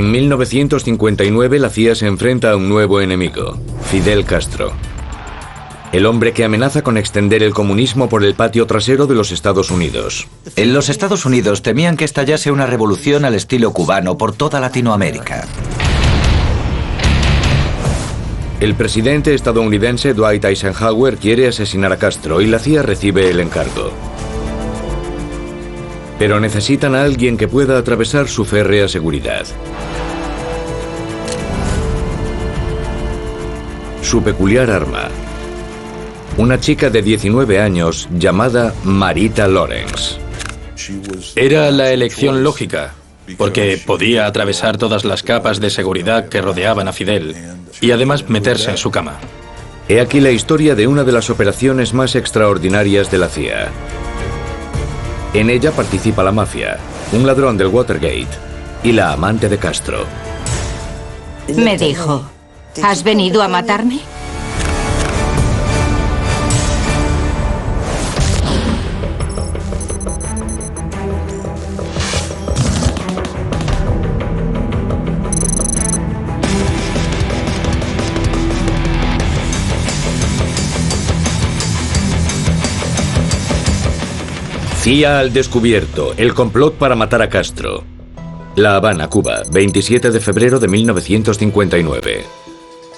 En 1959 la CIA se enfrenta a un nuevo enemigo, Fidel Castro. El hombre que amenaza con extender el comunismo por el patio trasero de los Estados Unidos. En los Estados Unidos temían que estallase una revolución al estilo cubano por toda Latinoamérica. El presidente estadounidense Dwight Eisenhower quiere asesinar a Castro y la CIA recibe el encargo. Pero necesitan a alguien que pueda atravesar su férrea seguridad. Su peculiar arma. Una chica de 19 años llamada Marita Lawrence. Era la elección lógica, porque podía atravesar todas las capas de seguridad que rodeaban a Fidel y además meterse en su cama. He aquí la historia de una de las operaciones más extraordinarias de la CIA. En ella participa la mafia, un ladrón del Watergate y la amante de Castro. Me dijo, ¿has venido a matarme? CIA al descubierto, el complot para matar a Castro. La Habana, Cuba, 27 de febrero de 1959.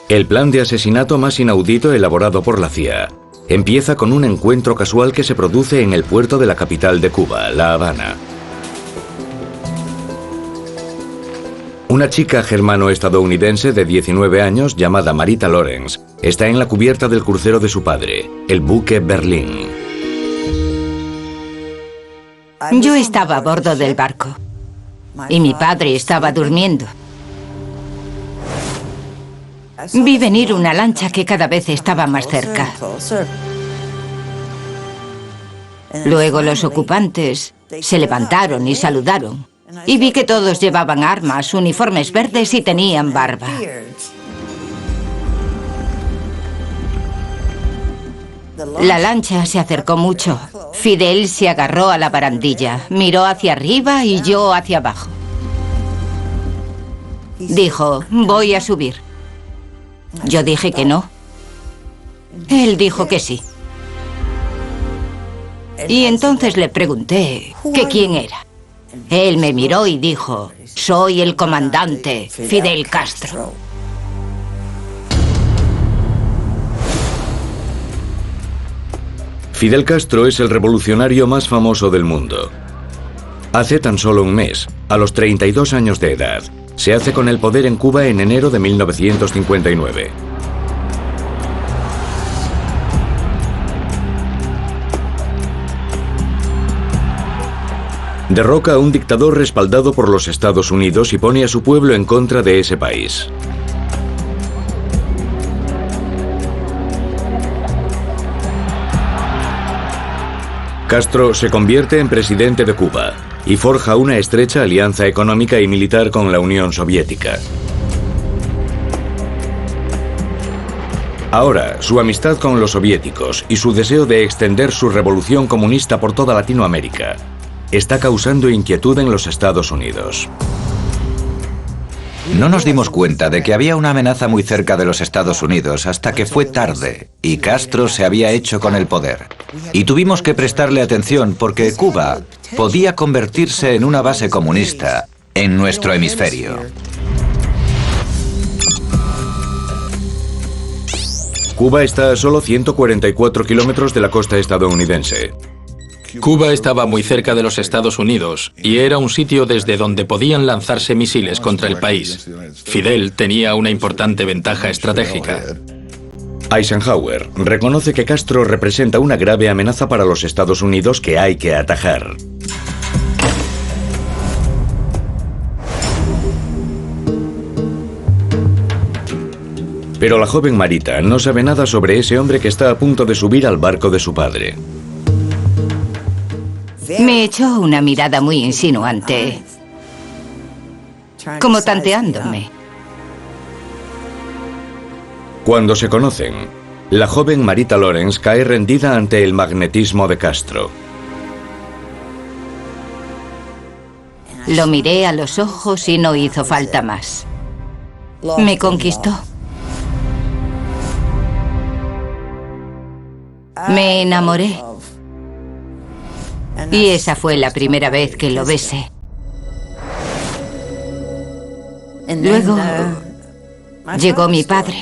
El plan de asesinato más inaudito elaborado por la CIA empieza con un encuentro casual que se produce en el puerto de la capital de Cuba, La Habana. Una chica germano-estadounidense de 19 años llamada Marita Lawrence está en la cubierta del crucero de su padre, el buque Berlín. Yo estaba a bordo del barco y mi padre estaba durmiendo. Vi venir una lancha que cada vez estaba más cerca. Luego los ocupantes se levantaron y saludaron. Y vi que todos llevaban armas, uniformes verdes y tenían barba. La lancha se acercó mucho. Fidel se agarró a la barandilla, miró hacia arriba y yo hacia abajo. Dijo, voy a subir. Yo dije que no. Él dijo que sí. Y entonces le pregunté que quién era. Él me miró y dijo, soy el comandante Fidel Castro. Fidel Castro es el revolucionario más famoso del mundo. Hace tan solo un mes, a los 32 años de edad, se hace con el poder en Cuba en enero de 1959. Derroca a un dictador respaldado por los Estados Unidos y pone a su pueblo en contra de ese país. Castro se convierte en presidente de Cuba y forja una estrecha alianza económica y militar con la Unión Soviética. Ahora, su amistad con los soviéticos y su deseo de extender su revolución comunista por toda Latinoamérica está causando inquietud en los Estados Unidos. No nos dimos cuenta de que había una amenaza muy cerca de los Estados Unidos hasta que fue tarde y Castro se había hecho con el poder. Y tuvimos que prestarle atención porque Cuba podía convertirse en una base comunista en nuestro hemisferio. Cuba está a solo 144 kilómetros de la costa estadounidense. Cuba estaba muy cerca de los Estados Unidos y era un sitio desde donde podían lanzarse misiles contra el país. Fidel tenía una importante ventaja estratégica. Eisenhower reconoce que Castro representa una grave amenaza para los Estados Unidos que hay que atajar. Pero la joven Marita no sabe nada sobre ese hombre que está a punto de subir al barco de su padre. Me echó una mirada muy insinuante, como tanteándome. Cuando se conocen, la joven Marita Lawrence cae rendida ante el magnetismo de Castro. Lo miré a los ojos y no hizo falta más. Me conquistó. Me enamoré. Y esa fue la primera vez que lo besé. Luego llegó mi padre.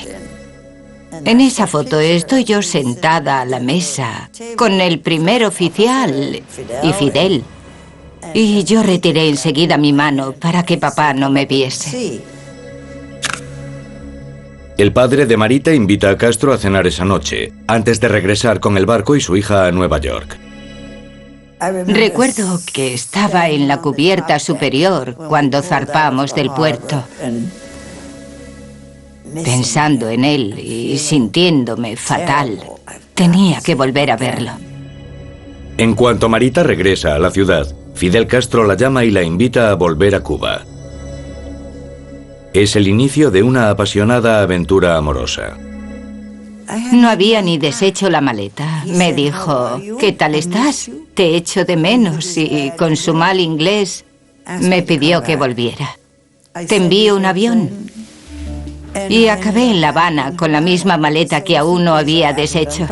En esa foto estoy yo sentada a la mesa con el primer oficial y Fidel. Y yo retiré enseguida mi mano para que papá no me viese. El padre de Marita invita a Castro a cenar esa noche, antes de regresar con el barco y su hija a Nueva York. Recuerdo que estaba en la cubierta superior cuando zarpamos del puerto, pensando en él y sintiéndome fatal. Tenía que volver a verlo. En cuanto Marita regresa a la ciudad, Fidel Castro la llama y la invita a volver a Cuba. Es el inicio de una apasionada aventura amorosa. No había ni deshecho la maleta. Me dijo, ¿qué tal estás? Te echo de menos, y con su mal inglés me pidió que volviera. Te envío un avión. Y acabé en La Habana con la misma maleta que aún no había deshecho.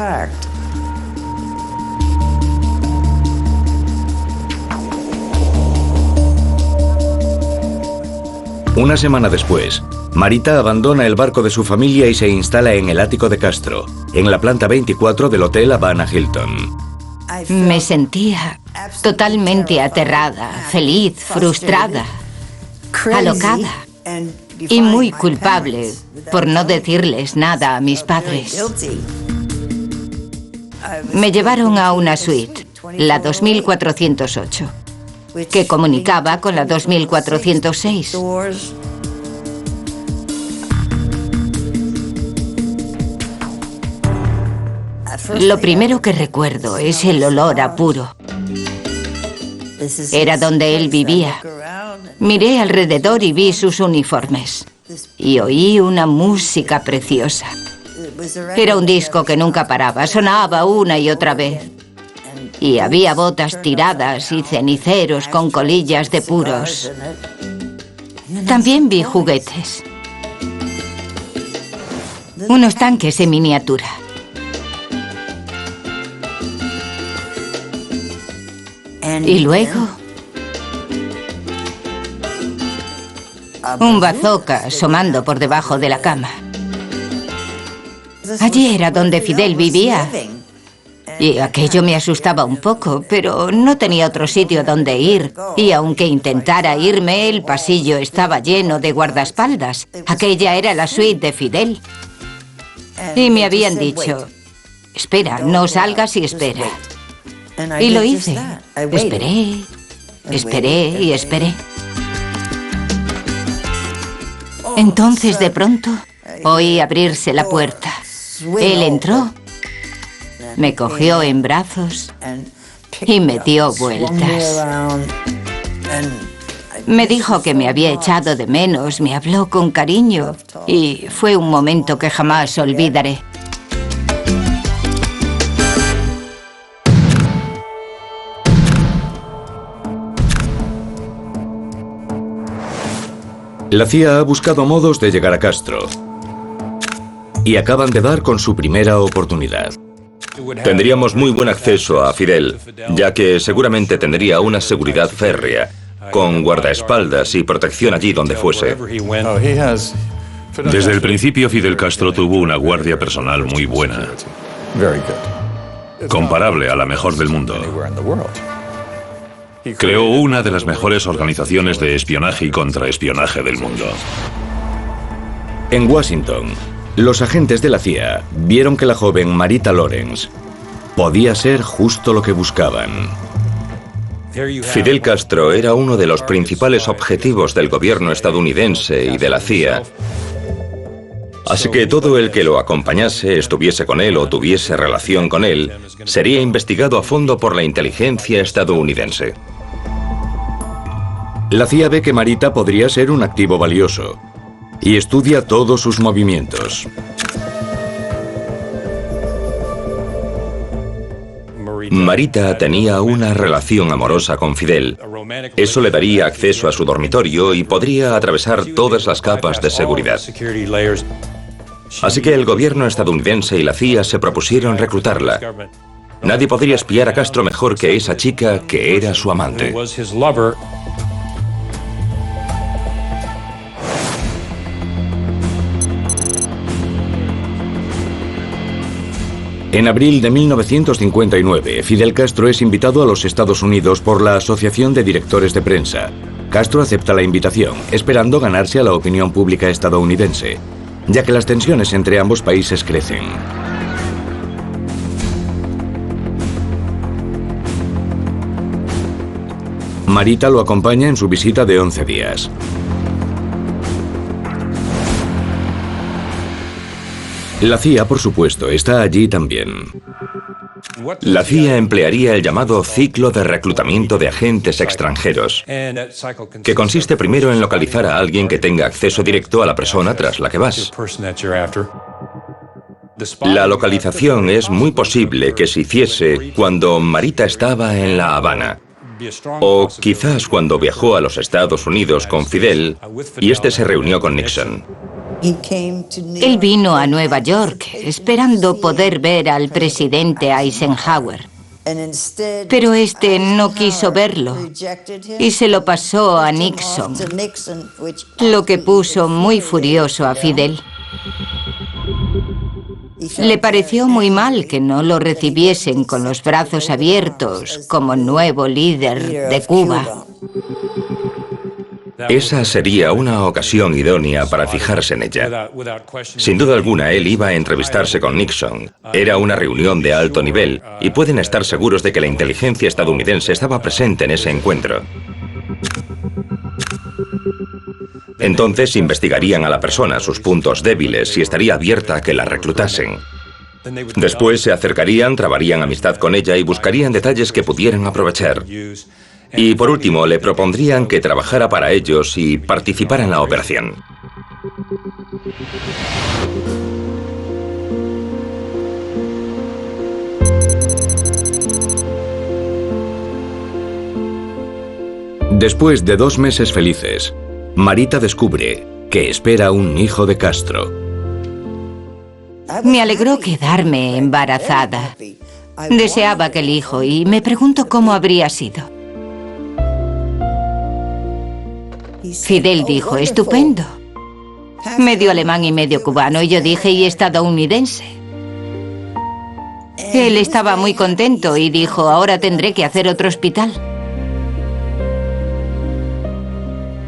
Una semana después, Marita abandona el barco de su familia y se instala en el ático de Castro, en la planta 24 del Hotel Habana Hilton. Me sentía totalmente aterrada, feliz, frustrada, alocada y muy culpable por no decirles nada a mis padres. Me llevaron a una suite, la 2408, que comunicaba con la 2406. Lo primero que recuerdo es el olor a puro. Era donde él vivía. Miré alrededor y vi sus uniformes. Y oí una música preciosa. Era un disco que nunca paraba, sonaba una y otra vez. Y había botas tiradas y ceniceros con colillas de puros. También vi juguetes. Unos tanques en miniatura. Y luego un bazooka asomando por debajo de la cama. Allí era donde Fidel vivía. Y aquello me asustaba un poco, pero no tenía otro sitio donde ir. Y aunque intentara irme, el pasillo estaba lleno de guardaespaldas. Aquella era la suite de Fidel. Y me habían dicho, espera, no salgas y espera. Y lo hice. Esperé, esperé y esperé. Entonces, de pronto, oí abrirse la puerta. Él entró, me cogió en brazos y me dio vueltas. Me dijo que me había echado de menos, me habló con cariño y fue un momento que jamás olvidaré. La CIA ha buscado modos de llegar a Castro y acaban de dar con su primera oportunidad. Tendríamos muy buen acceso a Fidel, ya que seguramente tendría una seguridad férrea, con guardaespaldas y protección allí donde fuese. Desde el principio, Fidel Castro tuvo una guardia personal muy buena, comparable a la mejor del mundo. Creó una de las mejores organizaciones de espionaje y contraespionaje del mundo. En Washington, los agentes de la CIA vieron que la joven Marita Lawrence podía ser justo lo que buscaban. Fidel Castro era uno de los principales objetivos del gobierno estadounidense y de la CIA. Así que todo el que lo acompañase, estuviese con él o tuviese relación con él, sería investigado a fondo por la inteligencia estadounidense. La CIA ve que Marita podría ser un activo valioso y estudia todos sus movimientos. Marita tenía una relación amorosa con Fidel. Eso le daría acceso a su dormitorio y podría atravesar todas las capas de seguridad. Así que el gobierno estadounidense y la CIA se propusieron reclutarla. Nadie podría espiar a Castro mejor que esa chica que era su amante. En abril de 1959, Fidel Castro es invitado a los Estados Unidos por la Asociación de Directores de Prensa. Castro acepta la invitación, esperando ganarse a la opinión pública estadounidense, ya que las tensiones entre ambos países crecen. Marita lo acompaña en su visita de 11 días. La CIA, por supuesto, está allí también. La CIA emplearía el llamado ciclo de reclutamiento de agentes extranjeros, que consiste primero en localizar a alguien que tenga acceso directo a la persona tras la que vas. La localización es muy posible que se hiciese cuando Marita estaba en La Habana, o quizás cuando viajó a los Estados Unidos con Fidel y este se reunió con Nixon. Él vino a Nueva York esperando poder ver al presidente Eisenhower. Pero este no quiso verlo y se lo pasó a Nixon, lo que puso muy furioso a Fidel. Le pareció muy mal que no lo recibiesen con los brazos abiertos como nuevo líder de Cuba. Esa sería una ocasión idónea para fijarse en ella. Sin duda alguna, él iba a entrevistarse con Nixon. Era una reunión de alto nivel y pueden estar seguros de que la inteligencia estadounidense estaba presente en ese encuentro. Entonces investigarían a la persona, sus puntos débiles y estaría abierta a que la reclutasen. Después se acercarían, trabarían amistad con ella y buscarían detalles que pudieran aprovechar. Y por último, le propondrían que trabajara para ellos y participara en la operación. Después de 2 meses felices, Marita descubre que espera un hijo de Castro. Me alegró quedarme embarazada. Deseaba aquel hijo y me pregunto cómo habría sido. Fidel dijo, estupendo. Medio alemán y medio cubano, y yo dije, y estadounidense. Él estaba muy contento y dijo, ahora tendré que hacer otro hospital.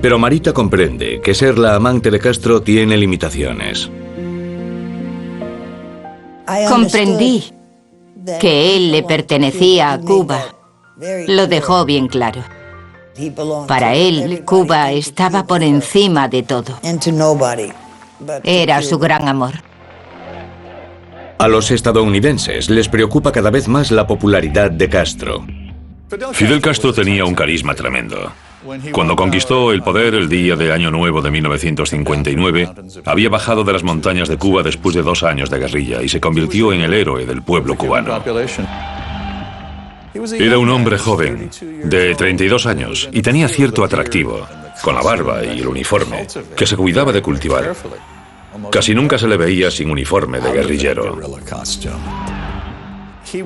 Pero Marita comprende que ser la amante de Castro tiene limitaciones. Comprendí que él le pertenecía a Cuba. Lo dejó bien claro. Para él, Cuba estaba por encima de todo. Era su gran amor. A los estadounidenses les preocupa cada vez más la popularidad de Castro. Fidel Castro tenía un carisma tremendo. Cuando conquistó el poder el día de Año Nuevo de 1959, había bajado de las montañas de Cuba después de 2 años de guerrilla y se convirtió en el héroe del pueblo cubano. Era un hombre joven, de 32 años, y tenía cierto atractivo, con la barba y el uniforme, que se cuidaba de cultivar. Casi nunca se le veía sin uniforme de guerrillero.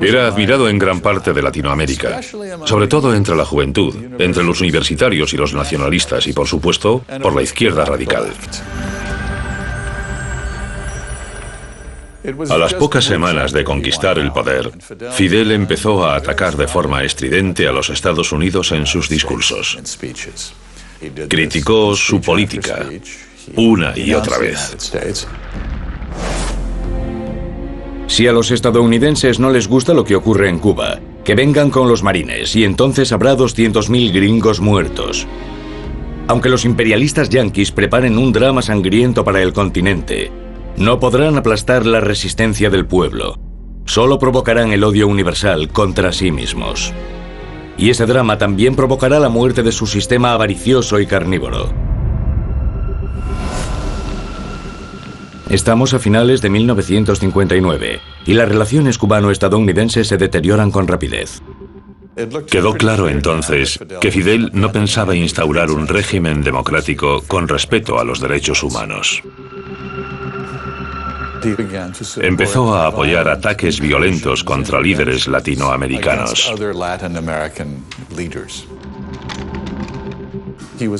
Era admirado en gran parte de Latinoamérica, sobre todo entre la juventud, entre los universitarios y los nacionalistas y, por supuesto, por la izquierda radical. A las pocas semanas de conquistar el poder, Fidel empezó a atacar de forma estridente a los Estados Unidos en sus discursos. Criticó su política una y otra vez. Si a los estadounidenses no les gusta lo que ocurre en Cuba, que vengan con los marines y entonces habrá 200.000 gringos muertos. Aunque los imperialistas yanquis preparen un drama sangriento para el continente, no podrán aplastar la resistencia del pueblo. Solo provocarán el odio universal contra sí mismos. Y ese drama también provocará la muerte de su sistema avaricioso y carnívoro. Estamos a finales de 1959 y las relaciones cubano-estadounidenses se deterioran con rapidez. Quedó claro entonces que Fidel no pensaba instaurar un régimen democrático con respeto a los derechos humanos. Empezó a apoyar ataques violentos contra líderes latinoamericanos.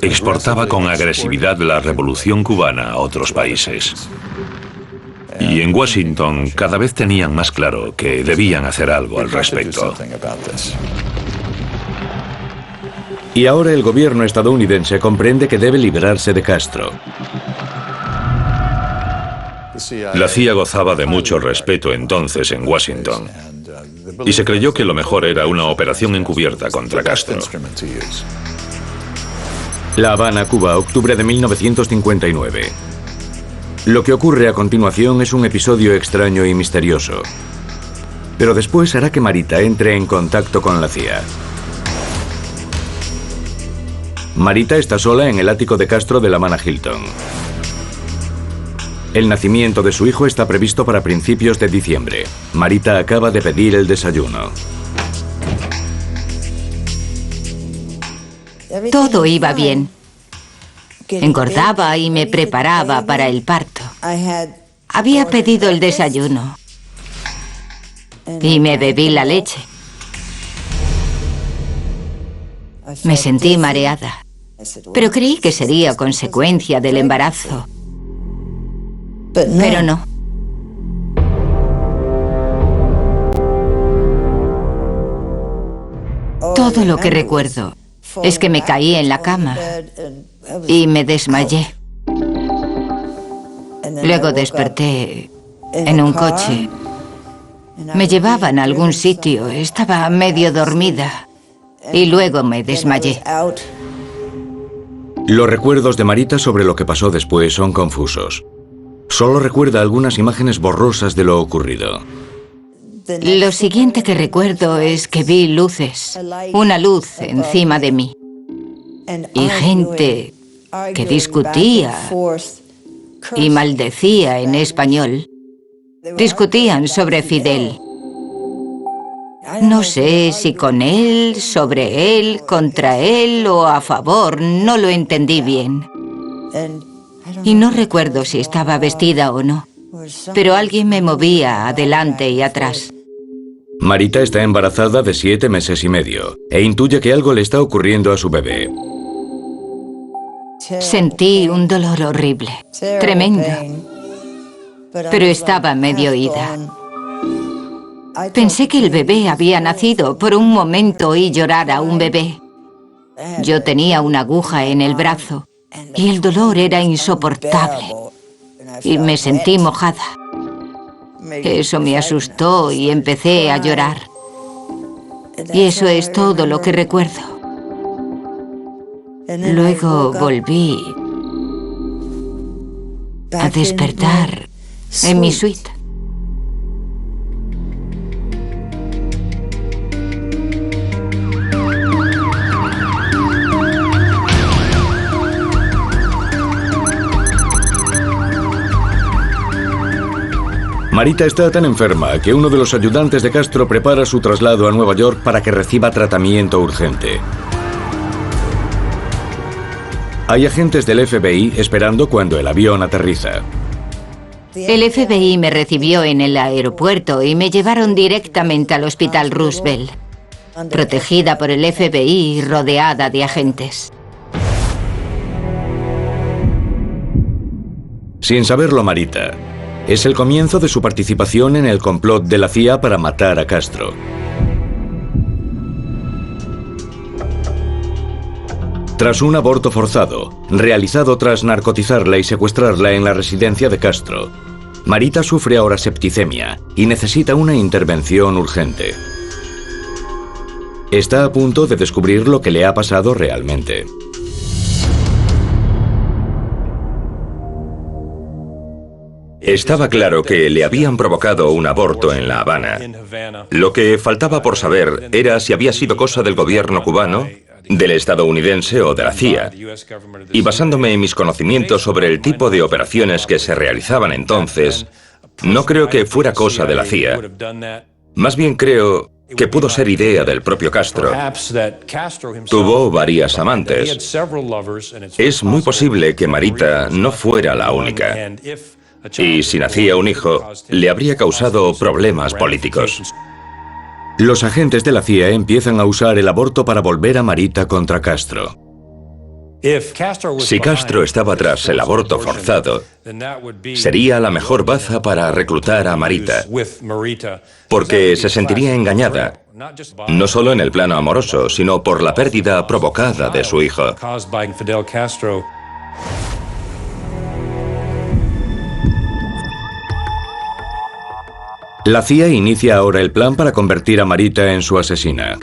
Exportaba con agresividad la revolución cubana a otros países. Y en Washington cada vez tenían más claro que debían hacer algo al respecto. Y ahora el gobierno estadounidense comprende que debe librarse de Castro. La CIA gozaba de mucho respeto entonces en Washington y se creyó que lo mejor era una operación encubierta contra Castro. La Habana, Cuba, octubre de 1959. Lo que ocurre a continuación es un episodio extraño y misterioso. Pero después hará que Marita entre en contacto con la CIA. Marita está sola en el ático de Castro de la Habana Hilton. El nacimiento de su hijo está previsto para principios de diciembre. Marita acaba de pedir el desayuno. Todo iba bien. Engordaba y me preparaba para el parto. Había pedido el desayuno y me bebí la leche. Me sentí mareada, pero creí que sería consecuencia del embarazo. Pero no. Todo lo que recuerdo es que me caí en la cama y me desmayé. Luego desperté en un coche. Me llevaban a algún sitio, estaba medio dormida y luego me desmayé. Los recuerdos de Marita sobre lo que pasó después son confusos. Solo recuerda algunas imágenes borrosas de lo ocurrido. Lo siguiente que recuerdo es que vi luces, una luz encima de mí, y gente que discutía y maldecía en español. Discutían sobre Fidel. No sé si con él, sobre él, contra él o a favor, no lo entendí bien. Y no recuerdo si estaba vestida o no, pero alguien me movía adelante y atrás. Marita está embarazada de 7 meses y medio e intuye que algo le está ocurriendo a su bebé. Sentí un dolor horrible, tremendo, pero estaba medio ida. Pensé que el bebé había nacido. Por un momento oí llorar a un bebé. Yo tenía una aguja en el brazo y el dolor era insoportable y me sentí mojada. Eso me asustó y empecé a llorar. Y eso es todo lo que recuerdo. Luego volví a despertar en mi suite. Marita está tan enferma que uno de los ayudantes de Castro prepara su traslado a Nueva York para que reciba tratamiento urgente. Hay agentes del FBI esperando cuando el avión aterriza. El FBI me recibió en el aeropuerto y me llevaron directamente al Hospital Roosevelt, protegida por el FBI y rodeada de agentes. Sin saberlo Marita, es el comienzo de su participación en el complot de la CIA para matar a Castro. Tras un aborto forzado, realizado tras narcotizarla y secuestrarla en la residencia de Castro, Marita sufre ahora septicemia y necesita una intervención urgente. Está a punto de descubrir lo que le ha pasado realmente. Estaba claro que le habían provocado un aborto en La Habana. Lo que faltaba por saber era si había sido cosa del gobierno cubano del estadounidense o de la CIA. Y basándome en mis conocimientos sobre el tipo de operaciones que se realizaban entonces, no creo que fuera cosa de la CIA. Más bien creo que pudo ser idea del propio Castro. Tuvo varias amantes. Es muy posible que Marita no fuera la única. Y si nacía un hijo, le habría causado problemas políticos. Los agentes de la CIA empiezan a usar el aborto para volver a Marita contra Castro. Si Castro estaba tras el aborto forzado, sería la mejor baza para reclutar a Marita, porque se sentiría engañada, no solo en el plano amoroso, sino por la pérdida provocada de su hijo. La CIA inicia ahora el plan para convertir a Marita en su asesina.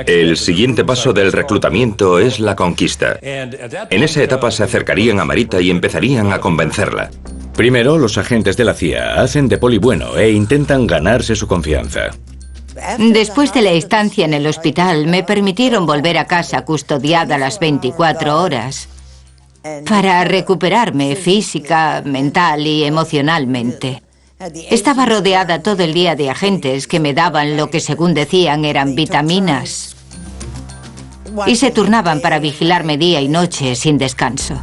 El siguiente paso del reclutamiento es la conquista. En esa etapa se acercarían a Marita y empezarían a convencerla. Primero, los agentes de la CIA hacen de poli bueno e intentan ganarse su confianza. Después de la estancia en el hospital, me permitieron volver a casa custodiada las 24 horas para recuperarme física, mental y emocionalmente. Estaba rodeada todo el día de agentes que me daban lo que, según decían, eran vitaminas. Y se turnaban para vigilarme día y noche sin descanso.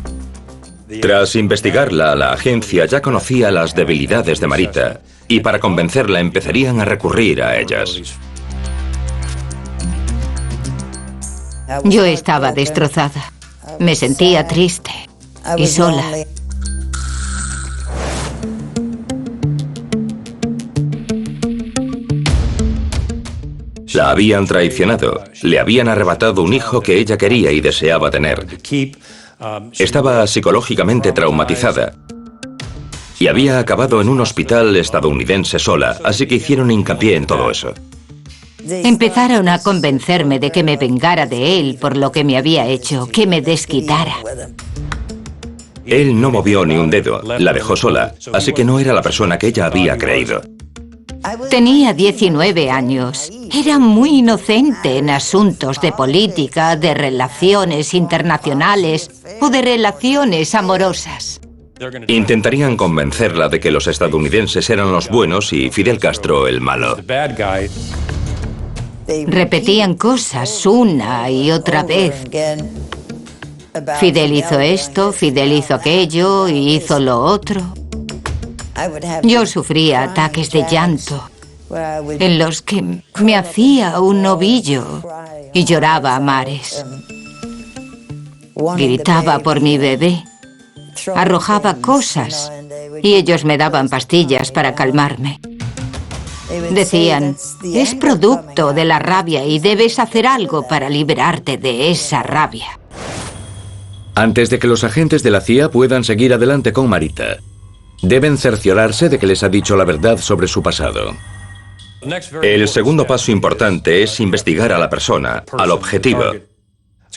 Tras investigarla, la agencia ya conocía las debilidades de Marita y para convencerla empezarían a recurrir a ellas. Yo estaba destrozada. Me sentía triste y sola. La habían traicionado, le habían arrebatado un hijo que ella quería y deseaba tener. Estaba psicológicamente traumatizada y había acabado en un hospital estadounidense sola, así que hicieron hincapié en todo eso. Empezaron a convencerme de que me vengara de él por lo que me había hecho, que me desquitara. Él no movió ni un dedo, la dejó sola, así que no era la persona que ella había creído. Tenía 19 años. Era muy inocente en asuntos de política, de relaciones internacionales o de relaciones amorosas. Intentarían convencerla de que los estadounidenses eran los buenos y Fidel Castro el malo. Repetían cosas una y otra vez. Fidel hizo esto, Fidel hizo aquello y hizo lo otro. Yo sufría ataques de llanto en los que me hacía un ovillo y lloraba a mares. Gritaba por mi bebé, arrojaba cosas y ellos me daban pastillas para calmarme. Decían, es producto de la rabia y debes hacer algo para liberarte de esa rabia. Antes de que los agentes de la CIA puedan seguir adelante con Marita, deben cerciorarse de que les ha dicho la verdad sobre su pasado. El segundo paso importante es investigar a la persona, al objetivo.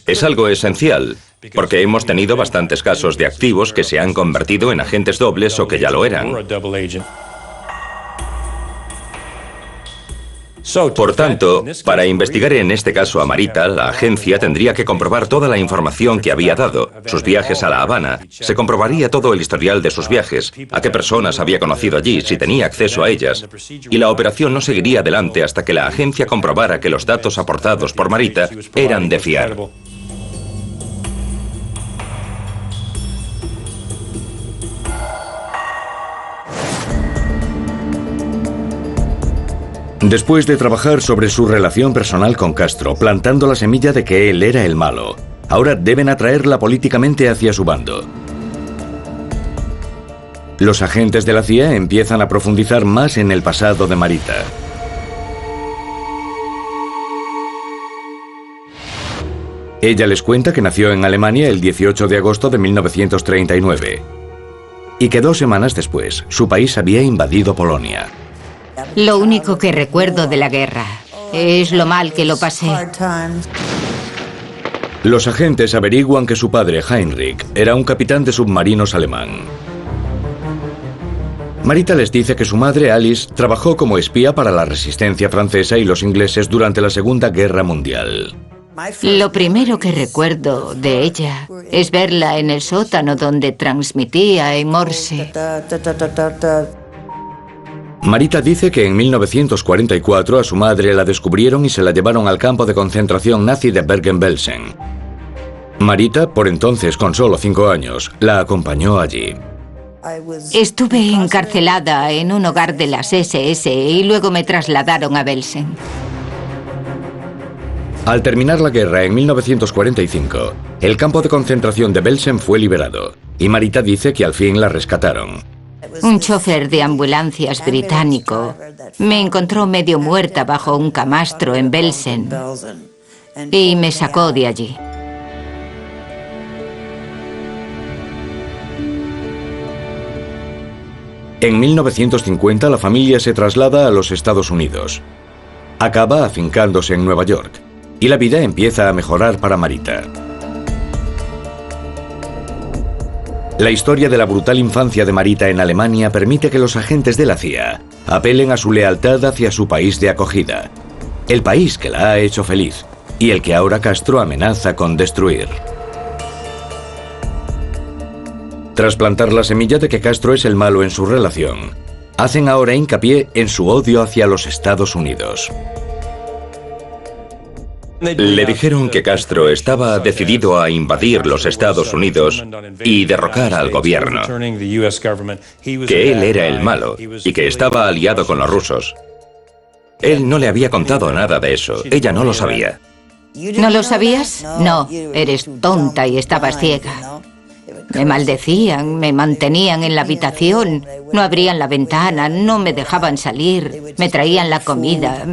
Es algo esencial, porque hemos tenido bastantes casos de activos que se han convertido en agentes dobles o que ya lo eran. Por tanto, para investigar en este caso a Marita, la agencia tendría que comprobar toda la información que había dado, sus viajes a La Habana, se comprobaría todo el historial de sus viajes, a qué personas había conocido allí, si tenía acceso a ellas, y la operación no seguiría adelante hasta que la agencia comprobara que los datos aportados por Marita eran de fiar. Después de trabajar sobre su relación personal con Castro, plantando la semilla de que él era el malo, ahora deben atraerla políticamente hacia su bando. Los agentes de la CIA empiezan a profundizar más en el pasado de Marita. Ella les cuenta que nació en Alemania el 18 de agosto de 1939 y que 2 semanas después su país había invadido Polonia. Lo único que recuerdo de la guerra es lo mal que lo pasé. Los agentes averiguan que su padre, Heinrich, era un capitán de submarinos alemán. Marita les dice que su madre, Alice, trabajó como espía para la resistencia francesa y los ingleses durante la Segunda Guerra Mundial. Lo primero que recuerdo de ella es verla en el sótano donde transmitía en Morse. Marita dice que en 1944 a su madre la descubrieron y se la llevaron al campo de concentración nazi de Bergen-Belsen. Marita, por entonces con solo 5 años, la acompañó allí. Estuve encarcelada en un hogar de las SS y luego me trasladaron a Belsen. Al terminar la guerra en 1945, el campo de concentración de Belsen fue liberado y Marita dice que al fin la rescataron. Un chofer de ambulancias británico me encontró medio muerta bajo un camastro en Belsen y me sacó de allí. En 1950 la familia se traslada a los Estados Unidos. Acaba afincándose en Nueva York y la vida empieza a mejorar para Marita. La historia de la brutal infancia de Marita en Alemania permite que los agentes de la CIA apelen a su lealtad hacia su país de acogida, el país que la ha hecho feliz y el que ahora Castro amenaza con destruir. Tras plantar la semilla de que Castro es el malo en su relación, hacen ahora hincapié en su odio hacia los Estados Unidos. Le dijeron que Castro estaba decidido a invadir los Estados Unidos y derrocar al gobierno, que él era el malo y que estaba aliado con los rusos. Él no le había contado nada de eso, ella no lo sabía. ¿No lo sabías? No, eres tonta y estabas ciega. Me maldecían, me mantenían en la habitación, no abrían la ventana, no me dejaban salir, me traían la comida.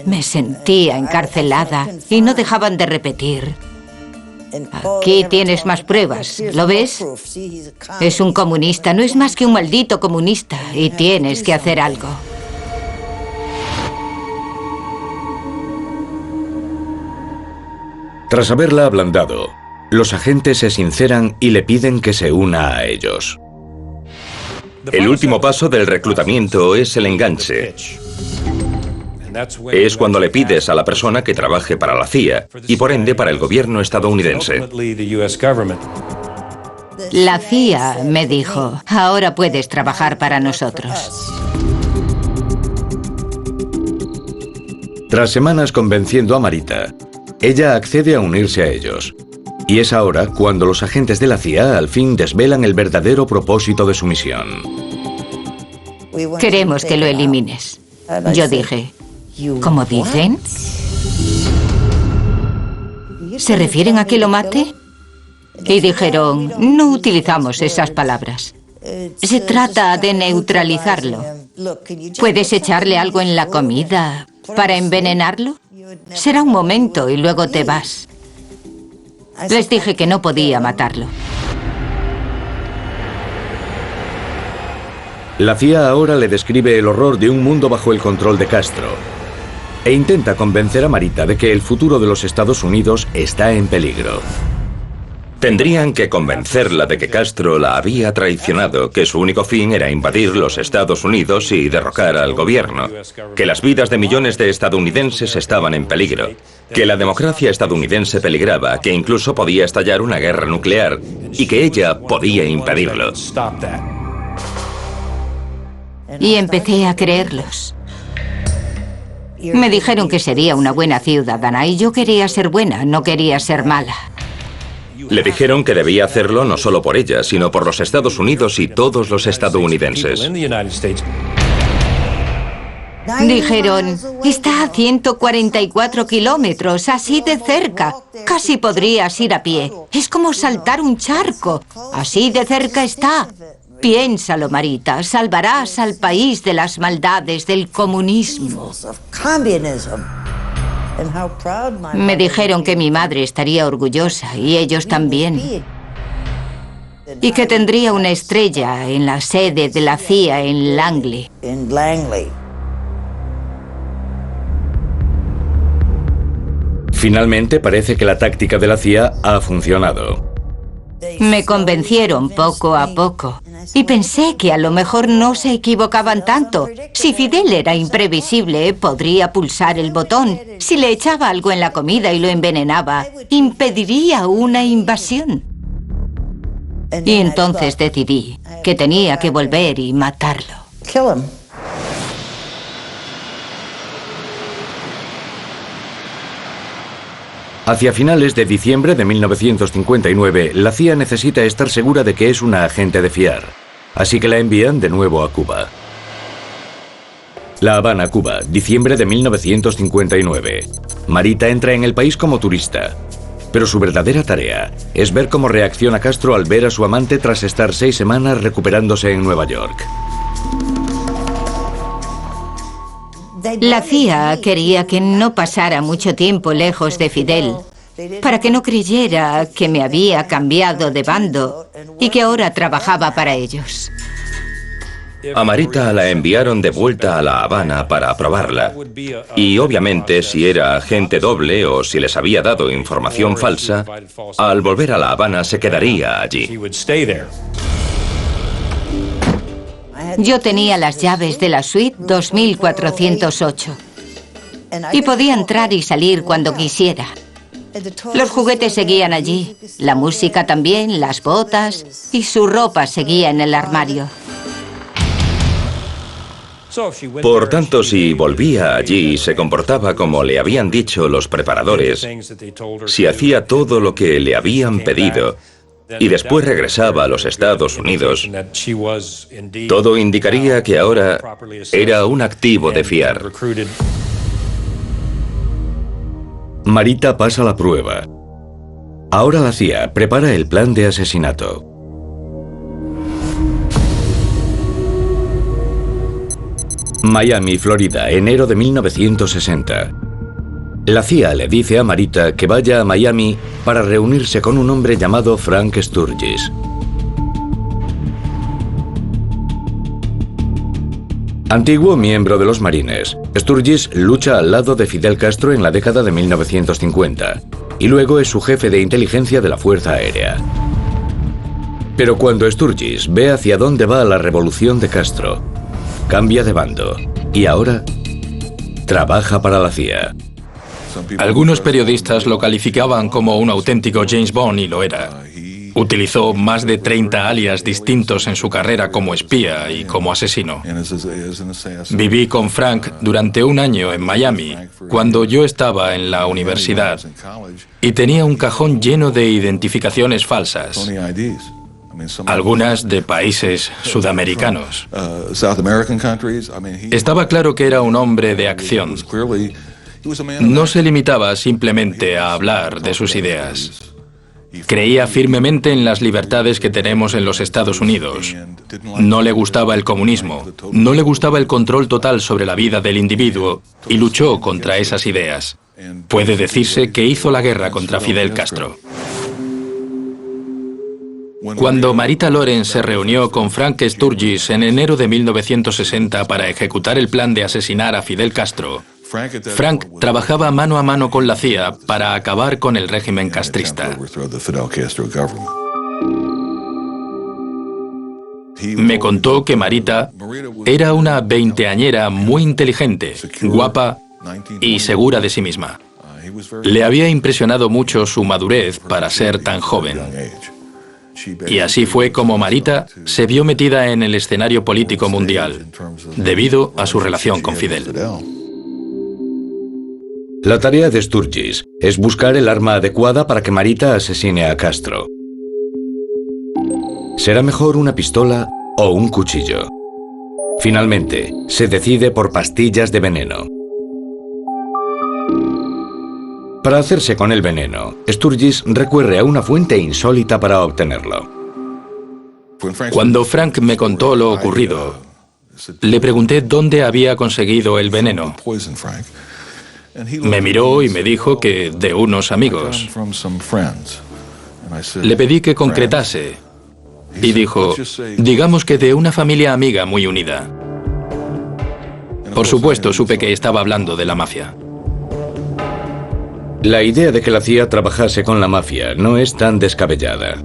Me sentía encarcelada y no dejaban de repetir. Aquí tienes más pruebas, ¿lo ves? Es un comunista, no es más que un maldito comunista y tienes que hacer algo. Tras haberla ablandado, los agentes se sinceran y le piden que se una a ellos. El último paso del reclutamiento es el enganche. Es cuando le pides a la persona que trabaje para la CIA y por ende para el gobierno estadounidense. La CIA me dijo, ahora puedes trabajar para nosotros. Tras semanas convenciendo a Marita, ella accede a unirse a ellos. Y es ahora cuando los agentes de la CIA al fin desvelan el verdadero propósito de su misión. Queremos que lo elimines. Yo dije, ¿cómo dicen? ¿Se refieren a que lo mate? Y dijeron, no utilizamos esas palabras. Se trata de neutralizarlo. ¿Puedes echarle algo en la comida para envenenarlo? Será un momento y luego te vas. Les dije que no podía matarlo. La CIA ahora le describe el horror de un mundo bajo el control de Castro e intenta convencer a Marita de que el futuro de los Estados Unidos está en peligro. Tendrían que convencerla de que Castro la había traicionado, que su único fin era invadir los Estados Unidos y derrocar al gobierno, que las vidas de millones de estadounidenses estaban en peligro, que la democracia estadounidense peligraba, que incluso podía estallar una guerra nuclear y que ella podía impedirlo. Y empecé a creerlos. Me dijeron que sería una buena ciudadana y yo quería ser buena, no quería ser mala. Le dijeron que debía hacerlo no solo por ella, sino por los Estados Unidos y todos los estadounidenses. Dijeron, está a 144 kilómetros, así de cerca. Casi podrías ir a pie. Es como saltar un charco. Así de cerca está. Piénsalo, Marita, salvarás al país de las maldades del comunismo. Me dijeron que mi madre estaría orgullosa y ellos también. Y que tendría una estrella en la sede de la CIA en Langley. Finalmente parece que la táctica de la CIA ha funcionado. Me convencieron poco a poco. Y pensé que a lo mejor no se equivocaban tanto. Si Fidel era imprevisible, podría pulsar el botón. Si le echaba algo en la comida y lo envenenaba, impediría una invasión. Y entonces decidí que tenía que volver y matarlo. Hacia finales de diciembre de 1959, la CIA necesita estar segura de que es una agente de fiar, así que la envían de nuevo a Cuba. La Habana, Cuba, diciembre de 1959. Marita entra en el país como turista, pero su verdadera tarea es ver cómo reacciona Castro al ver a su amante tras estar 6 semanas recuperándose en Nueva York. La CIA quería que no pasara mucho tiempo lejos de Fidel, para que no creyera que me había cambiado de bando y que ahora trabajaba para ellos. A Marita la enviaron de vuelta a La Habana para aprobarla. Y obviamente, si era agente doble o si les había dado información falsa, al volver a La Habana se quedaría allí. Yo tenía las llaves de la suite 2408 y podía entrar y salir cuando quisiera. Los juguetes seguían allí, la música también, las botas y su ropa seguía en el armario. Por tanto, si volvía allí y se comportaba como le habían dicho los preparadores, si hacía todo lo que le habían pedido y después regresaba a los Estados Unidos, todo indicaría que ahora era un activo de fiar. Marita pasa la prueba. Ahora la CIA prepara el plan de asesinato. Miami, Florida, enero de 1960. La CIA le dice a Marita que vaya a Miami para reunirse con un hombre llamado Frank Sturgis. Antiguo miembro de los Marines, Sturgis lucha al lado de Fidel Castro en la década de 1950 y luego es su jefe de inteligencia de la Fuerza Aérea. Pero cuando Sturgis ve hacia dónde va la revolución de Castro, cambia de bando y ahora trabaja para la CIA. Algunos periodistas lo calificaban como un auténtico James Bond y lo era. Utilizó más de 30 alias distintos en su carrera como espía y como asesino. Viví con Frank durante un año en Miami, cuando yo estaba en la universidad, y tenía un cajón lleno de identificaciones falsas, algunas de países sudamericanos. Estaba claro que era un hombre de acción. No se limitaba simplemente a hablar de sus ideas. Creía firmemente en las libertades que tenemos en los Estados Unidos. No le gustaba el comunismo, no le gustaba el control total sobre la vida del individuo y luchó contra esas ideas. Puede decirse que hizo la guerra contra Fidel Castro. Cuando Marita Loren se reunió con Frank Sturgis en enero de 1960 para ejecutar el plan de asesinar a Fidel Castro, Frank trabajaba mano a mano con la CIA para acabar con el régimen castrista. Me contó que Marita era una veinteañera muy inteligente, guapa y segura de sí misma. Le había impresionado mucho su madurez para ser tan joven. Y así fue como Marita se vio metida en el escenario político mundial, debido a su relación con Fidel. La tarea de Sturgis es buscar el arma adecuada para que Marita asesine a Castro. ¿Será mejor una pistola o un cuchillo? Finalmente, se decide por pastillas de veneno. Para hacerse con el veneno, Sturgis recurre a una fuente insólita para obtenerlo. Cuando Frank me contó lo ocurrido, le pregunté dónde había conseguido el veneno. Me miró y me dijo que de unos amigos. Le pedí que concretase y dijo, digamos que de una familia amiga muy unida. Por supuesto, supe que estaba hablando de la mafia. La idea de que la CIA trabajase con la mafia no es tan descabellada.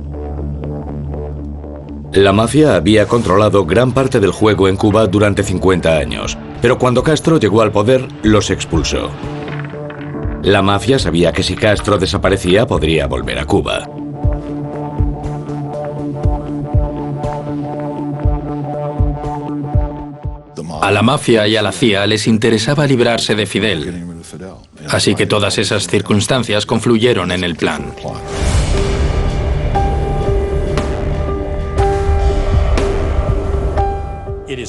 La mafia había controlado gran parte del juego en Cuba durante 50 años, pero cuando Castro llegó al poder, los expulsó. La mafia sabía que si Castro desaparecía, podría volver a Cuba. A la mafia y a la CIA les interesaba librarse de Fidel, así que todas esas circunstancias confluyeron en el plan.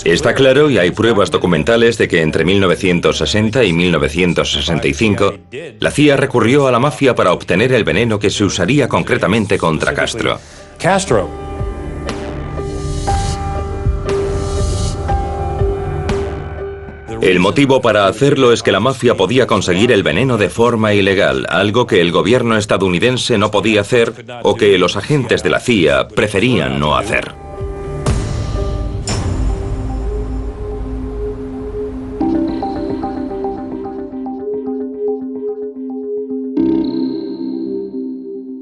Está claro y hay pruebas documentales de que entre 1960 y 1965 la CIA recurrió a la mafia para obtener el veneno que se usaría concretamente contra Castro. El motivo para hacerlo es que la mafia podía conseguir el veneno de forma ilegal, algo que el gobierno estadounidense no podía hacer o que los agentes de la CIA preferían no hacer.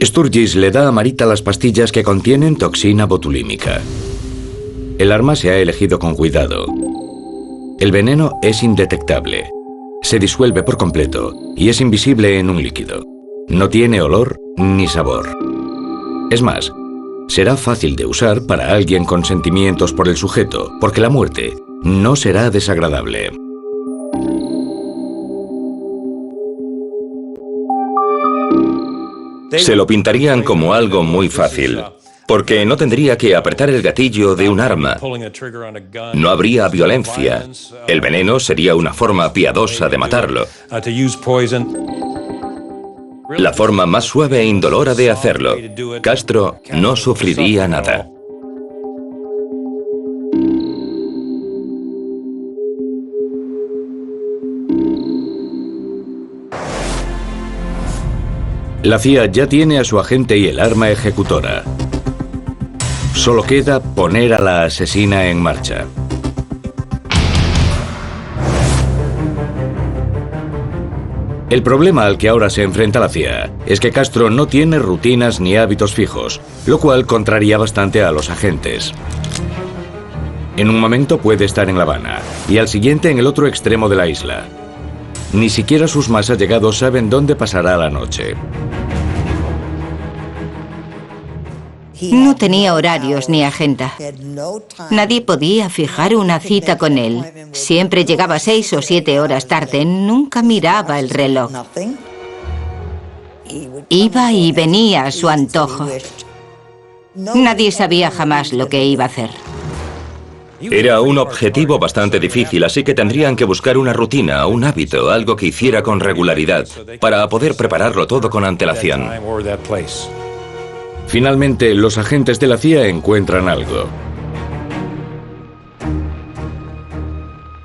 Sturgis le da a Marita las pastillas que contienen toxina botulímica. El arma se ha elegido con cuidado. El veneno es indetectable. Se disuelve por completo y es invisible en un líquido. No tiene olor ni sabor. Es más, será fácil de usar para alguien con sentimientos por el sujeto, porque la muerte no será desagradable. Se lo pintarían como algo muy fácil, porque no tendría que apretar el gatillo de un arma. No habría violencia. El veneno sería una forma piadosa de matarlo. La forma más suave e indolora de hacerlo. Castro no sufriría nada. La CIA ya tiene a su agente y el arma ejecutora. Solo queda poner a la asesina en marcha. El problema al que ahora se enfrenta la CIA es que Castro no tiene rutinas ni hábitos fijos, lo cual contraría bastante a los agentes. En un momento puede estar en La Habana y al siguiente en el otro extremo de la isla. Ni siquiera sus más allegados saben dónde pasará la noche. No tenía horarios ni agenda. Nadie podía fijar una cita con él. Siempre llegaba 6 o 7 horas tarde. Nunca miraba el reloj. Iba y venía a su antojo. Nadie sabía jamás lo que iba a hacer. Era un objetivo bastante difícil, así que tendrían que buscar una rutina, un hábito, algo que hiciera con regularidad, para poder prepararlo todo con antelación. Finalmente, los agentes de la CIA encuentran algo.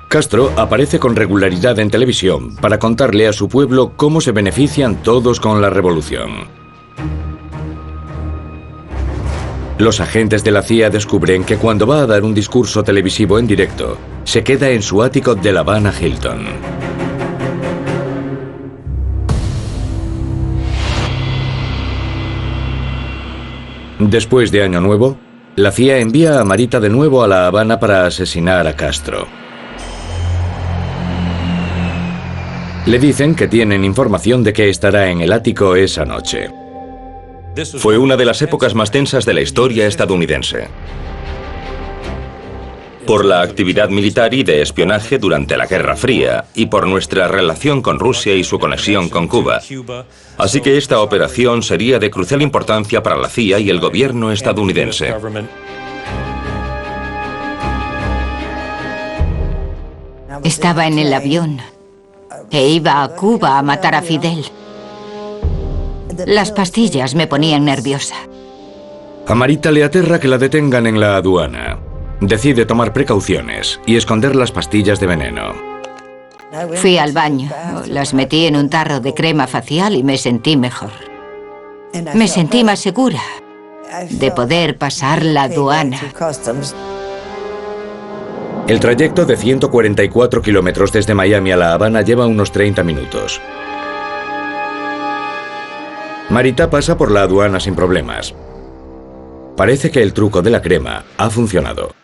Castro aparece con regularidad en televisión para contarle a su pueblo cómo se benefician todos con la revolución. Los agentes de la CIA descubren que cuando va a dar un discurso televisivo en directo, se queda en su ático de La Habana Hilton. Después de Año Nuevo, la CIA envía a Marita de nuevo a La Habana para asesinar a Castro. Le dicen que tienen información de que estará en el ático esa noche. Fue una de las épocas más tensas de la historia estadounidense. Por la actividad militar y de espionaje durante la Guerra Fría y por nuestra relación con Rusia y su conexión con Cuba. Así que esta operación sería de crucial importancia para la CIA y el gobierno estadounidense. Estaba en el avión e iba a Cuba a matar a Fidel. Las pastillas me ponían nerviosa. A Marita le aterra que la detengan en la aduana. Decide tomar precauciones y esconder las pastillas de veneno. Fui al baño, las metí en un tarro de crema facial y me sentí mejor. Me sentí más segura de poder pasar la aduana. El trayecto de 144 kilómetros desde Miami a La Habana lleva unos 30 minutos. Marita pasa por la aduana sin problemas. Parece que el truco de la crema ha funcionado.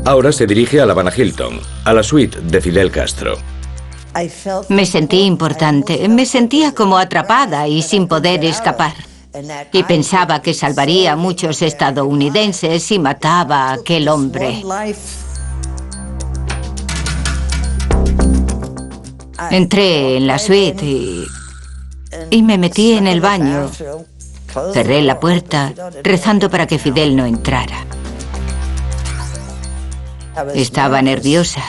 Ahora se dirige a la Habana Hilton, a la suite de Fidel Castro. Me sentí importante, me sentía como atrapada y sin poder escapar. Y pensaba que salvaría a muchos estadounidenses si mataba a aquel hombre. Entré en la suite y me metí en el baño. Cerré la puerta, rezando para que Fidel no entrara. Estaba nerviosa,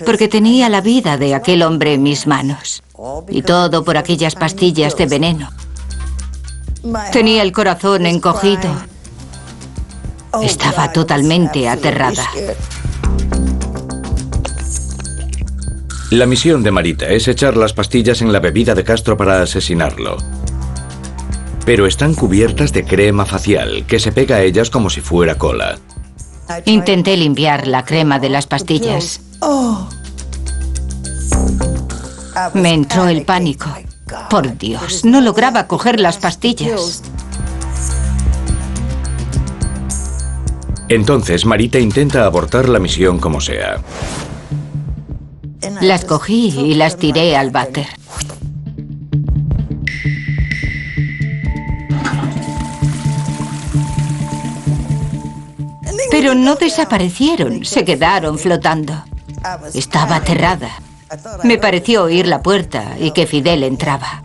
porque tenía la vida de aquel hombre en mis manos. Y todo por aquellas pastillas de veneno. Tenía el corazón encogido. Estaba totalmente aterrada. La misión de Marita es echar las pastillas en la bebida de Castro para asesinarlo. Pero están cubiertas de crema facial, que se pega a ellas como si fuera cola. Intenté limpiar la crema de las pastillas. Me entró el pánico. Por Dios, no lograba coger las pastillas. Entonces Marita intenta abortar la misión como sea. Las cogí y las tiré al váter. Pero no desaparecieron, se quedaron flotando. Estaba aterrada. Me pareció oír la puerta y que Fidel entraba.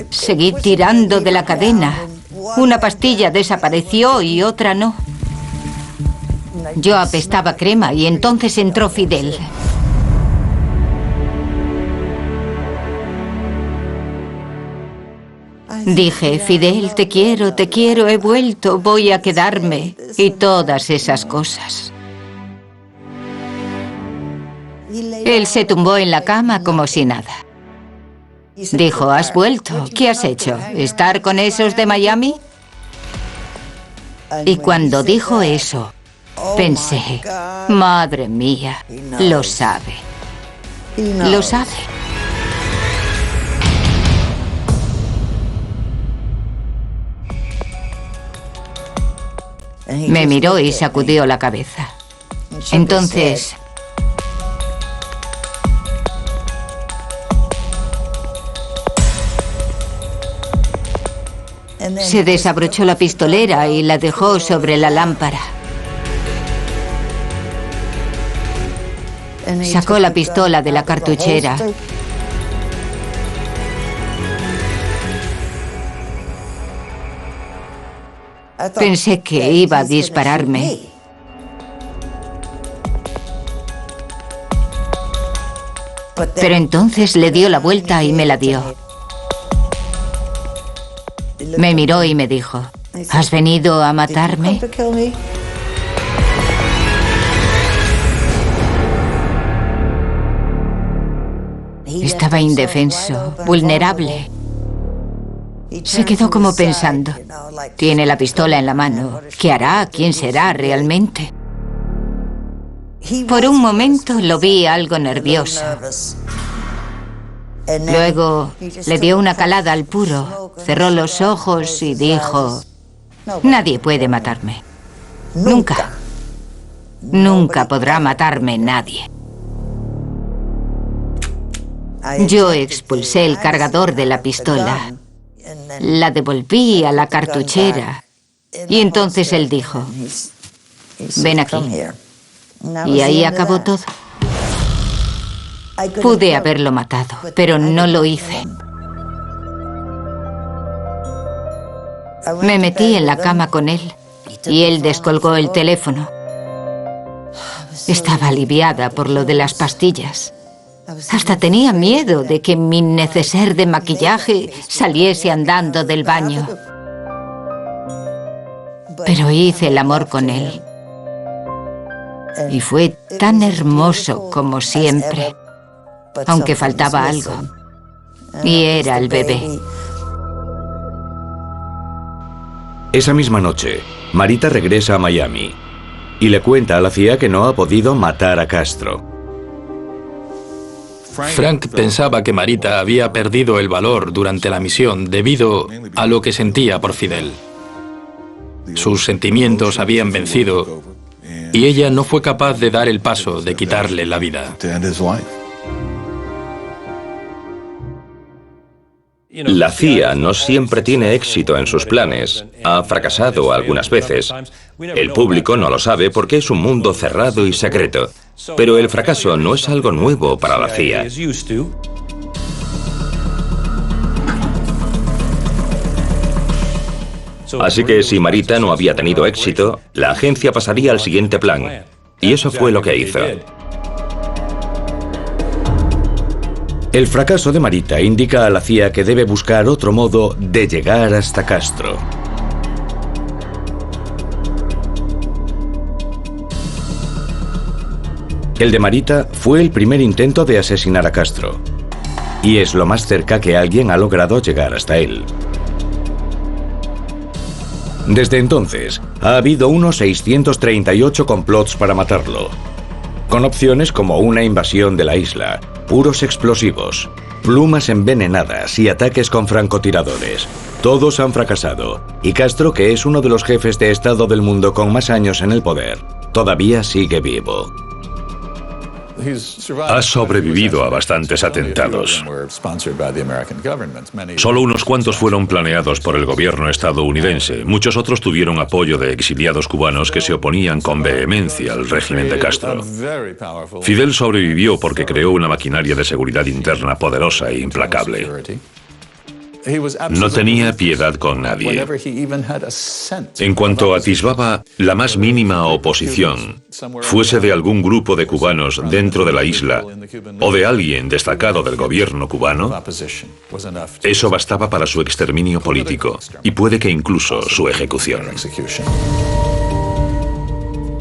Seguí tirando de la cadena. Una pastilla desapareció y otra no. Yo apestaba crema y entonces entró Fidel. Dije, Fidel, te quiero, he vuelto, voy a quedarme. Y todas esas cosas. Él se tumbó en la cama como si nada. Dijo, ¿has vuelto? ¿Qué has hecho? ¿Estar con esos de Miami? Y cuando dijo eso, pensé, madre mía, lo sabe. Lo sabe. Me miró y sacudió la cabeza. Entonces... se desabrochó la pistolera y la dejó sobre la lámpara. Sacó la pistola de la cartuchera. Pensé que iba a dispararme. Pero entonces le dio la vuelta y me la dio. Me miró y me dijo, ¿has venido a matarme? Estaba indefenso, vulnerable. Se quedó como pensando. Tiene la pistola en la mano. ¿Qué hará? ¿Quién será realmente? Por un momento lo vi algo nervioso. Luego le dio una calada al puro, cerró los ojos y dijo, nadie puede matarme. Nunca. Nunca podrá matarme nadie. Yo expulsé el cargador de la pistola, la devolví a la cartuchera y entonces él dijo, ven aquí. Y ahí acabó todo. Pude haberlo matado, pero no lo hice. Me metí en la cama con él y él descolgó el teléfono. Estaba aliviada por lo de las pastillas. Hasta tenía miedo de que mi neceser de maquillaje saliese andando del baño. Pero hice el amor con él. Y fue tan hermoso como siempre. Aunque faltaba algo. Y era el bebé. Esa misma noche, Marita regresa a Miami y le cuenta a la CIA que no ha podido matar a Castro. Frank pensaba que Marita había perdido el valor durante la misión debido a lo que sentía por Fidel. Sus sentimientos habían vencido y ella no fue capaz de dar el paso de quitarle la vida. La CIA no siempre tiene éxito en sus planes. Ha fracasado algunas veces. El público no lo sabe porque es un mundo cerrado y secreto. Pero el fracaso no es algo nuevo para la CIA. Así que si Marita no había tenido éxito, la agencia pasaría al siguiente plan. Y eso fue lo que hizo. El fracaso de Marita indica a la CIA que debe buscar otro modo de llegar hasta Castro. El de Marita fue el primer intento de asesinar a Castro. Y es lo más cerca que alguien ha logrado llegar hasta él. Desde entonces, ha habido unos 638 complots para matarlo, con opciones como una invasión de la isla, puros explosivos, plumas envenenadas y ataques con francotiradores. Todos han fracasado, y Castro, que es uno de los jefes de Estado del mundo con más años en el poder, todavía sigue vivo. Ha sobrevivido a bastantes atentados. Solo unos cuantos fueron planeados por el gobierno estadounidense. Muchos otros tuvieron apoyo de exiliados cubanos que se oponían con vehemencia al régimen de Castro. Fidel sobrevivió porque creó una maquinaria de seguridad interna poderosa e implacable. No tenía piedad con nadie. En cuanto atisbaba la más mínima oposición, fuese de algún grupo de cubanos dentro de la isla o de alguien destacado del gobierno cubano, eso bastaba para su exterminio político y puede que incluso su ejecución.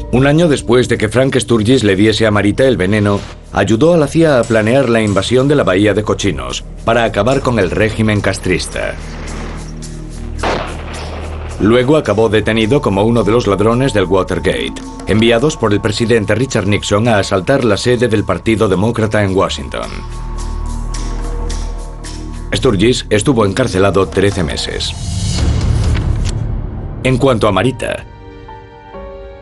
Un año después de que Frank Sturgis le diese a Marita el veneno, ayudó a la CIA a planear la invasión de la Bahía de Cochinos para acabar con el régimen castrista. Luego acabó detenido como uno de los ladrones del Watergate, enviados por el presidente Richard Nixon a asaltar la sede del Partido Demócrata en Washington. Sturgis estuvo encarcelado 13 meses. En cuanto a Marita,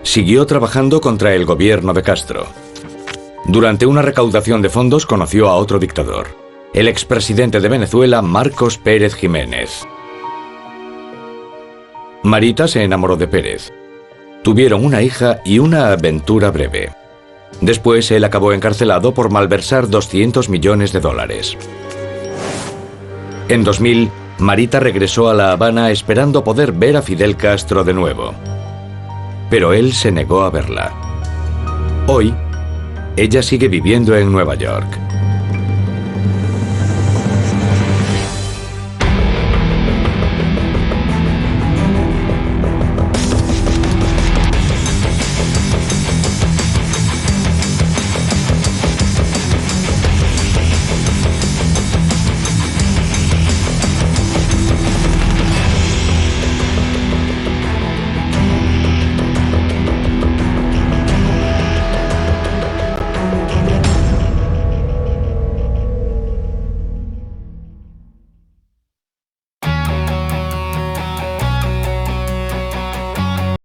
siguió trabajando contra el gobierno de Castro. Durante una recaudación de fondos conoció a otro dictador, el expresidente de Venezuela, Marcos Pérez Jiménez. Marita se enamoró de Pérez. Tuvieron una hija y una aventura breve. Después él acabó encarcelado por malversar $200 millones. En 2000, Marita regresó a La Habana esperando poder ver a Fidel Castro de nuevo. Pero él se negó a verla. Hoy, ella sigue viviendo en Nueva York.